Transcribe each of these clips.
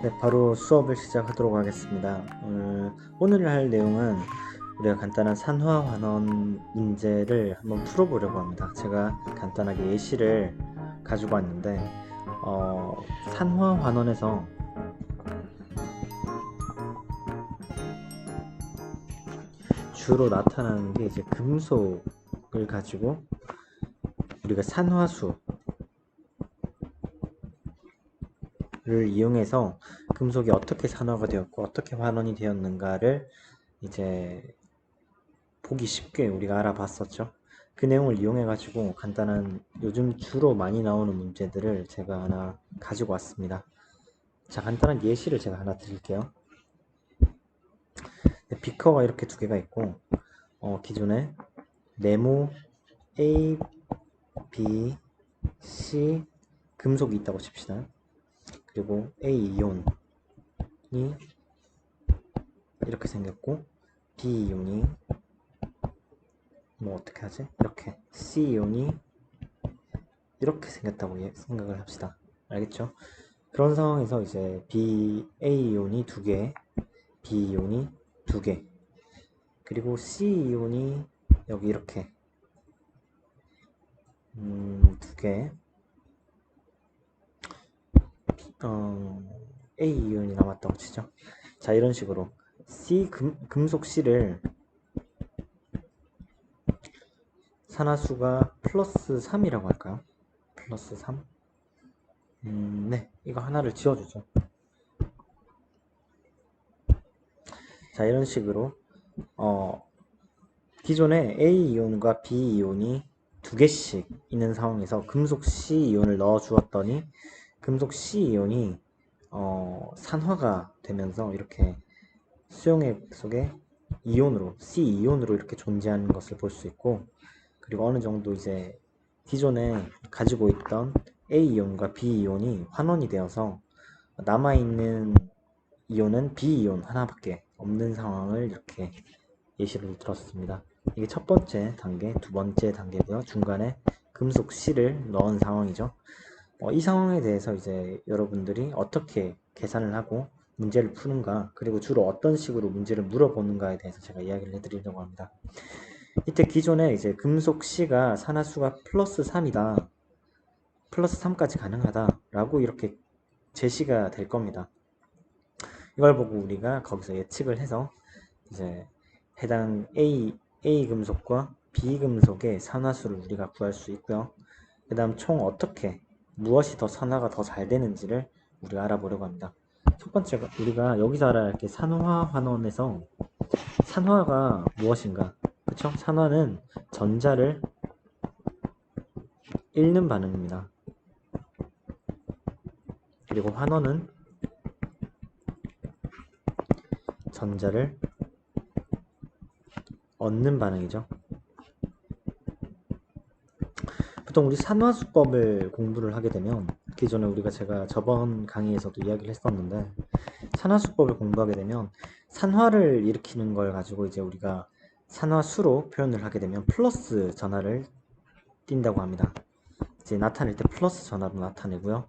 네, 바로 수업을 시작하도록 하겠습니다. 오늘 할 내용은 우리가 간단한 산화환원 문제를 한번 풀어보려고 합니다. 제가 간단하게 예시를 가지고 왔는데, 산화환원에서 주로 나타나는 게 이제 금속을 가지고 우리가 산화수를 이용해서 금속이 어떻게 산화가 되었고 어떻게 환원이 되었는가를 이제 보기 쉽게 우리가 알아봤었죠. 그 내용을 이용해 가지고 간단한 요즘 주로 많이 나오는 문제들을 제가 하나 가지고 왔습니다. 자, 간단한 예시를 제가 하나 드릴게요. 비커가 이렇게 두 개가 있고 기존에 네모 A, B, C 금속이 있다고 칩시다. 그리고 A 이온이 이렇게 생겼고 B 이온이 뭐 어떻게 하지? 이렇게 C 이온이 이렇게 생겼다고 생각을 합시다. 알겠죠? 그런 상황에서 이제 A 이온이 두 개, B 이온이 두 개, 그리고 C 이온이 여기 이렇게 두 개, A 이온이 남았다고 치죠. 자, 이런 식으로 금속 C를 산화수가 플러스 3이라고 할까요? 플러스 3? 네, 이거 하나를 지워주죠. 자, 이런 식으로 기존에 A 이온과 B 이온이 두 개씩 있는 상황에서 금속 C 이온을 넣어 주었더니 금속 C 이온이 산화가 되면서 이렇게 수용액 속에 이온으로 C 이온으로 이렇게 존재하는 것을 볼 수 있고, 그리고 어느 정도 이제 기존에 가지고 있던 A 이온과 B 이온이 환원이 되어서 남아있는 이온은 B 이온 하나밖에 없는 상황을 이렇게 예시를 들었습니다. 이게 첫 번째 단계, 두 번째 단계고요. 중간에 금속 C를 넣은 상황이죠. 이 상황에 대해서 이제 여러분들이 어떻게 계산을 하고 문제를 푸는가, 그리고 주로 어떤 식으로 문제를 물어보는가에 대해서 제가 이야기를 해드리려고 합니다. 이때 기존에 이제 금속 C가 산화수가 플러스 3이다, 플러스 3까지 가능하다 라고 이렇게 제시가 될 겁니다. 이걸 보고 우리가 거기서 예측을 해서 이제 해당 A 금속과 B 금속의 산화수를 우리가 구할 수 있고요. 그 다음 총 어떻게 무엇이 더 산화가 더 잘 되는지를 우리가 알아보려고 합니다. 첫 번째가 우리가 여기서 알아야 할 게 산화 환원에서 산화가 무엇인가? 그쵸? 산화는 전자를 잃는 반응입니다. 그리고 환원은 전자를 얻는 반응이죠. 보통 우리 산화수법을 공부를 하게 되면 기존에 제가 저번 강의에서도 이야기를 했었는데, 산화수법을 공부하게 되면 산화를 일으키는 걸 가지고 이제 우리가 산화수로 표현을 하게 되면 플러스 전하를 띈다고 합니다. 이제 나타낼 때 플러스 전하로 나타내고요.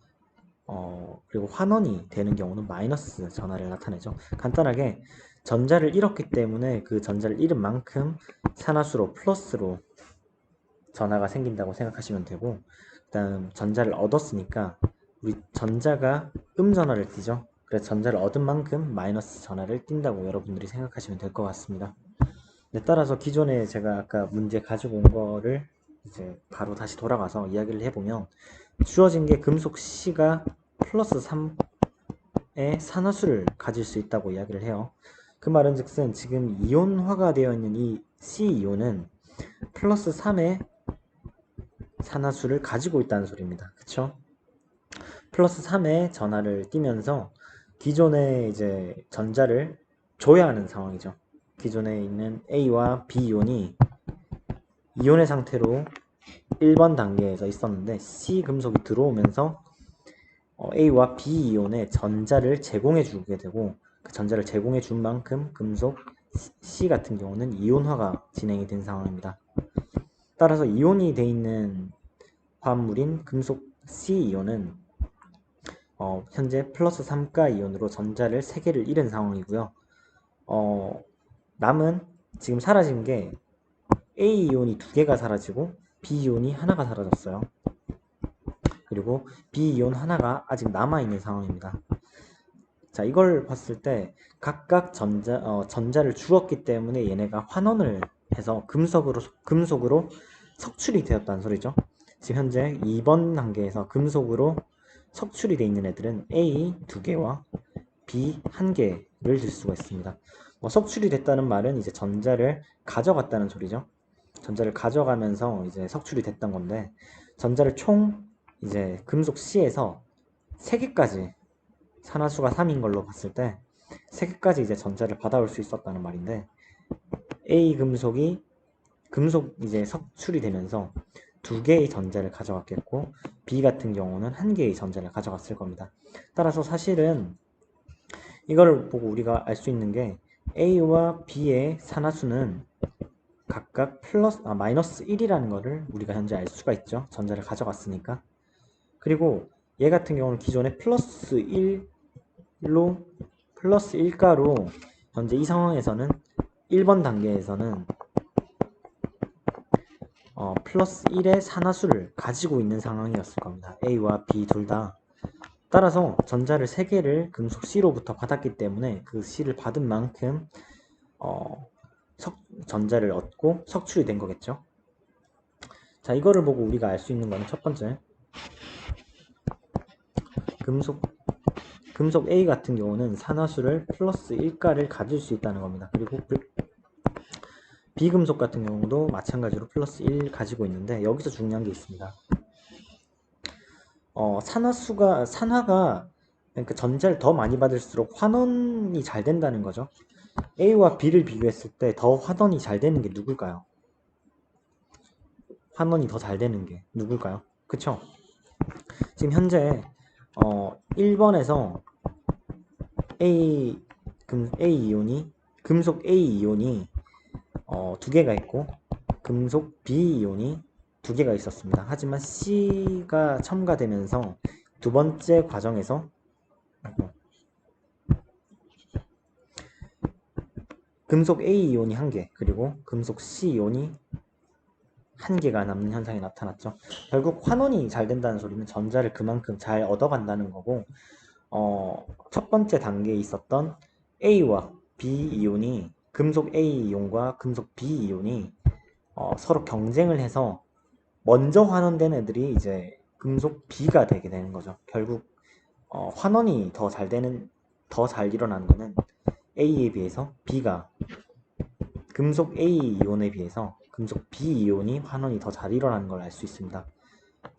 그리고 환원이 되는 경우는 마이너스 전하를 나타내죠. 간단하게 전자를 잃었기 때문에 그 전자를 잃은 만큼 산화수로 플러스로 전하가 생긴다고 생각하시면 되고, 그 다음 전자를 얻었으니까 우리 전자가 음전하를 띠죠. 그래서 전자를 얻은 만큼 마이너스 전하를 띈다고 여러분들이 생각하시면 될 것 같습니다. 네, 따라서 기존에 제가 아까 문제 가지고 온 거를 이제 바로 다시 돌아가서 이야기를 해보면, 주어진 게 금속 C가 플러스 3의 산화수를 가질 수 있다고 이야기를 해요. 그 말은 즉슨 지금 이온화가 되어 있는 이 C 이온은 플러스 3의 산화수를 가지고 있다는 소리입니다. 그쵸? 플러스 3의 전하를 띠면서 기존에 이제 전자를 줘야 하는 상황이죠. 기존에 있는 A와 B 이온이 이온의 상태로 1번 단계에서 있었는데 C 금속이 들어오면서 A와 B 이온의 전자를 제공해 주게 되고, 그 전자를 제공해 준 만큼 금속 C 같은 경우는 이온화가 진행이 된 상황입니다. 따라서 이온이 돼 있는 화합물인 금속 C 이온은 현재 플러스 3가 이온으로 전자를 3개를 잃은 상황이고요. 남은 지금 사라진 게 A 이온이 2개가 사라지고 B 이온이 하나가 사라졌어요. 그리고 B 이온 하나가 아직 남아있는 상황입니다. 자, 이걸 봤을 때 각각 전자를 주었기 때문에 얘네가 환원을 해서 금속으로 석출이 되었다는 소리죠. 지금 현재 2번 단계에서 금속으로 석출이 되어 있는 애들은 A 2개와 B 1개를 들 수가 있습니다. 석출이 됐다는 말은 이제 전자를 가져갔다는 소리죠. 전자를 가져가면서 이제 석출이 됐던 건데, 전자를 총 이제 금속 C에서 3개까지, 산화수가 3인 걸로 봤을 때 3개까지 이제 전자를 받아올 수 있었다는 말인데, A 금속 이제 석출이 되면서 2개의 전자를 가져갔겠고, B 같은 경우는 1개의 전자를 가져갔을 겁니다. 따라서 사실은 이거를 보고 우리가 알 수 있는 게 A와 B의 산화수는 각각 마이너스 1이라는 거를 우리가 현재 알 수가 있죠. 전자를 가져갔으니까. 그리고 얘 같은 경우는 기존에 플러스 1가로 현재 이 상황에서는 1번 단계에서는 플러스 1의 산화수를 가지고 있는 상황이었을 겁니다. A와 B 둘 다. 따라서 전자를 3개를 금속 C로부터 받았기 때문에 그 C를 받은 만큼 전자를 얻고 석출이 된 거겠죠. 자, 이거를 보고 우리가 알 수 있는 거는 첫 번째, 금속 A 같은 경우는 산화수를 플러스 1가를 가질 수 있다는 겁니다. 그리고 비금속 같은 경우도 마찬가지로 플러스 1 가지고 있는데, 여기서 중요한 게 있습니다. 산화가 그러니까 전자를 더 많이 받을수록 환원이 잘 된다는 거죠. A와 B를 비교했을 때 더 환원이 잘 되는 게 누굴까요? 환원이 더 잘 되는 게 누굴까요? 그쵸? 지금 현재 1번에서 금속 A 이온이 2개가 있고 금속 B 이온이 2개가 있었습니다. 하지만 C가 첨가되면서 두 번째 과정에서 금속 A 이온이 1개, 그리고 금속 C 이온이 1개가 남는 현상이 나타났죠. 결국 환원이 잘 된다는 소리는 전자를 그만큼 잘 얻어간다는 거고, 첫 번째 단계에 있었던 A와 B 이온이, 금속 A 이온과 금속 B 이온이 서로 경쟁을 해서 먼저 환원된 애들이 이제 금속 B가 되게 되는 거죠. 결국 환원이 더 잘 일어나는 거는 A에 비해서 B가, 금속 A 이온에 비해서 금속 B 이온이 환원이 더 잘 일어나는 걸 알 수 있습니다.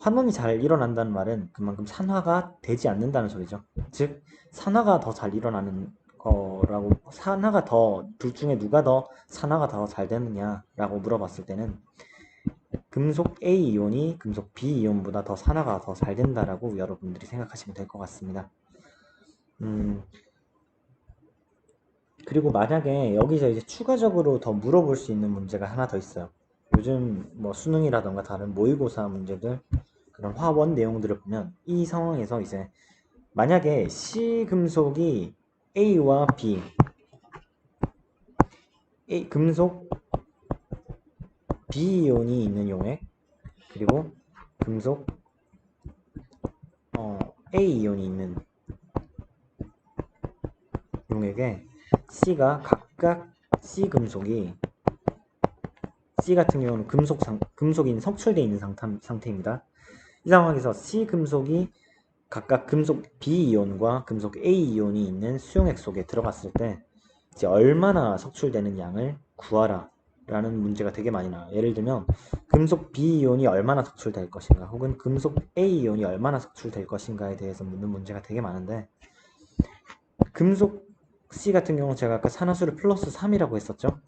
환원이 잘 일어난다는 말은 그만큼 산화가 되지 않는다는 소리죠. 즉, 산화가 더 잘 일어나는 거라고, 둘 중에 누가 더 산화가 더 잘 되느냐라고 물어봤을 때는 금속 A 이온이 금속 B 이온보다 더 산화가 더 잘 된다라고 여러분들이 생각하시면 될 것 같습니다. 그리고 만약에 여기서 이제 추가적으로 더 물어볼 수 있는 문제가 하나 더 있어요. 요즘 뭐 수능이라던가 다른 모의고사 문제들, 그런 화원 내용들을 보면 이 상황에서 이제 만약에 C 금속이 A와 B, 금속 B 이온이 있는 용액, 그리고 금속 A 이온이 있는 용액에 C가 각각 C 같은 경우는 금속이 석출되어 있는 상태입니다. 이 상황에서 C 금속이 각각 금속 B 이온과 금속 A 이온이 있는 수용액 속에 들어갔을 때 이제 얼마나 석출되는 양을 구하라 라는 문제가 되게 많이 나와요. 예를 들면 금속 B 이온이 얼마나 석출될 것인가, 혹은 금속 A 이온이 얼마나 석출될 것인가에 대해서 묻는 문제가 되게 많은데, 금속 C 같은 경우 제가 아까 산화수를 플러스 3이라고 했었죠.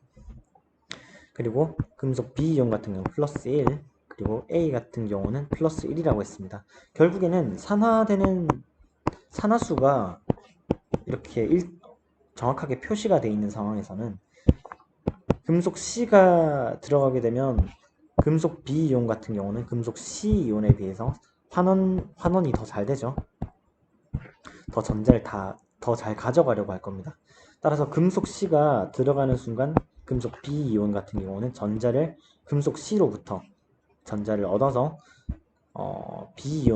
그리고 금속 B 이온 같은 경우 플러스 1, 그리고 A 같은 경우는 플러스 1이라고 했습니다. 결국에는 산화수가 이렇게 정확하게 표시가 되어 있는 상황에서는 금속 C가 들어가게 되면 금속 B 이온 같은 경우는 금속 C 이온에 비해서 환원이 더 잘 되죠. 더 전자를 더 잘 가져가려고 할 겁니다. 따라서 금속 C가 들어가는 순간 금속 B 이온 같은 경우는 금속 C로부터 전자를 얻어서 B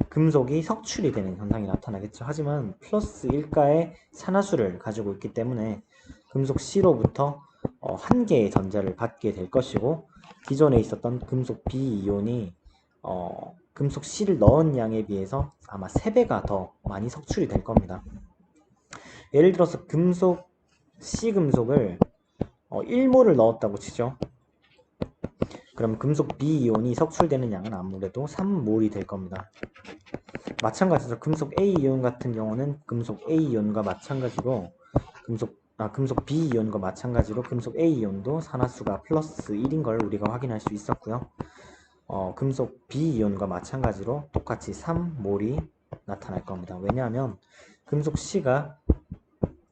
금속이 석출이 되는 현상이 나타나겠죠. 하지만 플러스 1가의 산화수를 가지고 있기 때문에 금속 C로부터 한 개의 전자를 받게 될 것이고, 기존에 있었던 금속 B 이온이 금속 C를 넣은 양에 비해서 아마 3배가 더 많이 석출이 될 겁니다. 예를 들어서 C 금속을 1몰을 넣었다고 치죠. 그럼 금속 B 이온이 석출되는 양은 아무래도 3몰이 될 겁니다. 마찬가지로 금속 A 이온 같은 경우는 금속 A 이온과 마찬가지로 금속 B 이온과 마찬가지로 금속 A 이온도 산화수가 플러스 1인 걸 우리가 확인할 수 있었고요. 금속 B 이온과 마찬가지로 똑같이 3몰이 나타날 겁니다. 왜냐하면 금속 C가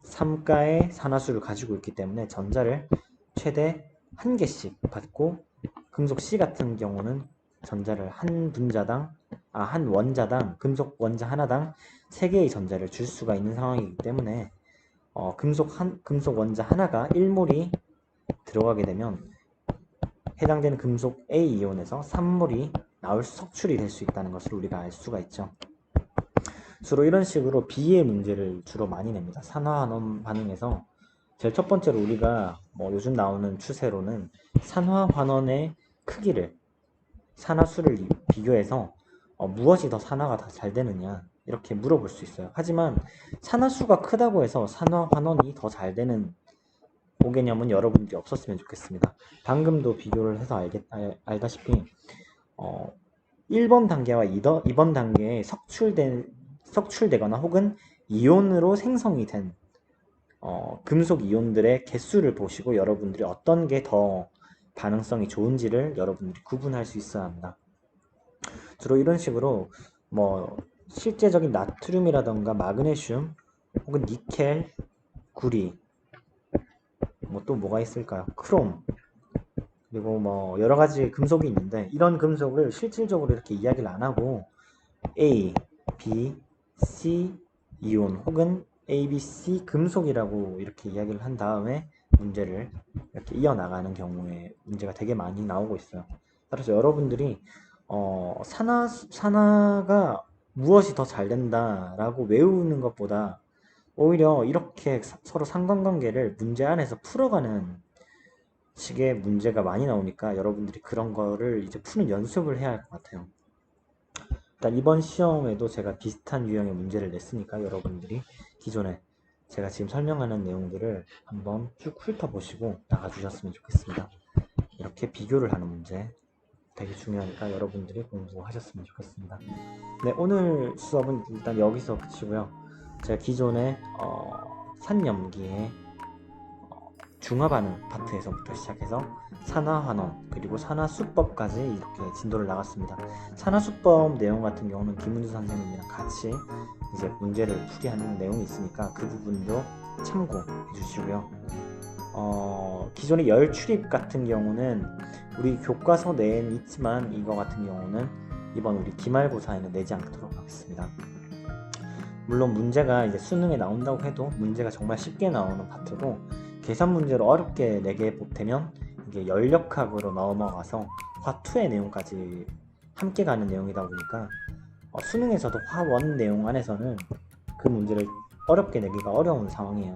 3가의 산화수를 가지고 있기 때문에 전자를 최대 1개씩 받고, 금속 C 같은 경우는 전자를 한 원자당 금속 원자 하나당 3개의 전자를 줄 수가 있는 상황이기 때문에 금속 원자 하나가 1몰이 들어가게 되면 해당되는 금속 A 이온에서 3몰이 석출이 될 수 있다는 것을 우리가 알 수가 있죠. 주로 이런 식으로 B의 문제를 주로 많이 냅니다. 산화환원 반응에서 제일 첫 번째로 우리가 요즘 나오는 추세로는 산화환원의 크기를, 산화수를 비교해서 무엇이 더 산화가 더 잘 되느냐 이렇게 물어볼 수 있어요. 하지만 산화수가 크다고 해서 산화환원이 더 잘 되는 개념은 여러분들이 없었으면 좋겠습니다. 방금도 비교를 해서 알다시피 1번 단계와 2번 단계에 석출되거나 혹은 이온으로 생성이 된 금속 이온들의 개수를 보시고 여러분들이 어떤 게 더 반응성이 좋은지를 여러분들이 구분할 수 있어야 합니다. 주로 이런 식으로 실제적인 나트륨이라던가 마그네슘 혹은 니켈, 구리, 또 뭐가 있을까요? 크롬, 그리고 여러 가지 금속이 있는데, 이런 금속을 실질적으로 이렇게 이야기를 안 하고 A, B, C 이온 혹은 A, B, C 금속이라고 이렇게 이야기를 한 다음에 문제를 이렇게 이어나가는 경우에 문제가 되게 많이 나오고 있어요. 따라서 여러분들이 산화가 무엇이 더 잘 된다라고 외우는 것보다 오히려 이렇게 서로 상관관계를 문제 안에서 풀어가는 식의 문제가 많이 나오니까 여러분들이 그런 거를 이제 푸는 연습을 해야 할 것 같아요. 일단 이번 시험에도 제가 비슷한 유형의 문제를 냈으니까 여러분들이 기존에 제가 지금 설명하는 내용들을 한번 쭉 훑어보시고 나가주셨으면 좋겠습니다. 이렇게 비교를 하는 문제 되게 중요하니까 여러분들이 공부하셨으면 좋겠습니다. 네, 오늘 수업은 일단 여기서 그치고요. 제가 기존에 산염기의 중화반응 파트에서부터 시작해서 산화환원 그리고 산화수법까지 이렇게 진도를 나갔습니다. 산화수법 내용 같은 경우는 김은주 선생님이랑 같이 이제 문제를 풀게 하는 내용이 있으니까 그 부분도 참고해 주시고요. 기존의 열 출입 같은 경우는 우리 교과서 내에는 있지만 이거 같은 경우는 이번 우리 기말고사에는 내지 않도록 하겠습니다. 물론 문제가 이제 수능에 나온다고 해도 문제가 정말 쉽게 나오는 파트고, 계산 문제로 어렵게 내게 되면 이게 연력학으로 넘어가서 화2의 내용까지 함께 가는 내용이다 보니까 수능에서도 화1 내용 안에서는 그 문제를 어렵게 내기가 어려운 상황이에요.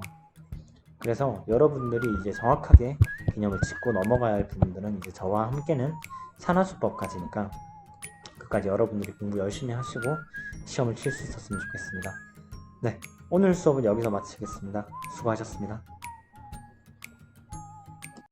그래서 여러분들이 이제 정확하게 개념을 짚고 넘어가야 할 부분들은 이제 저와 함께는 산화수법까지니까 끝까지 여러분들이 공부 열심히 하시고 시험을 칠 수 있었으면 좋겠습니다. 네, 오늘 수업은 여기서 마치겠습니다. 수고하셨습니다.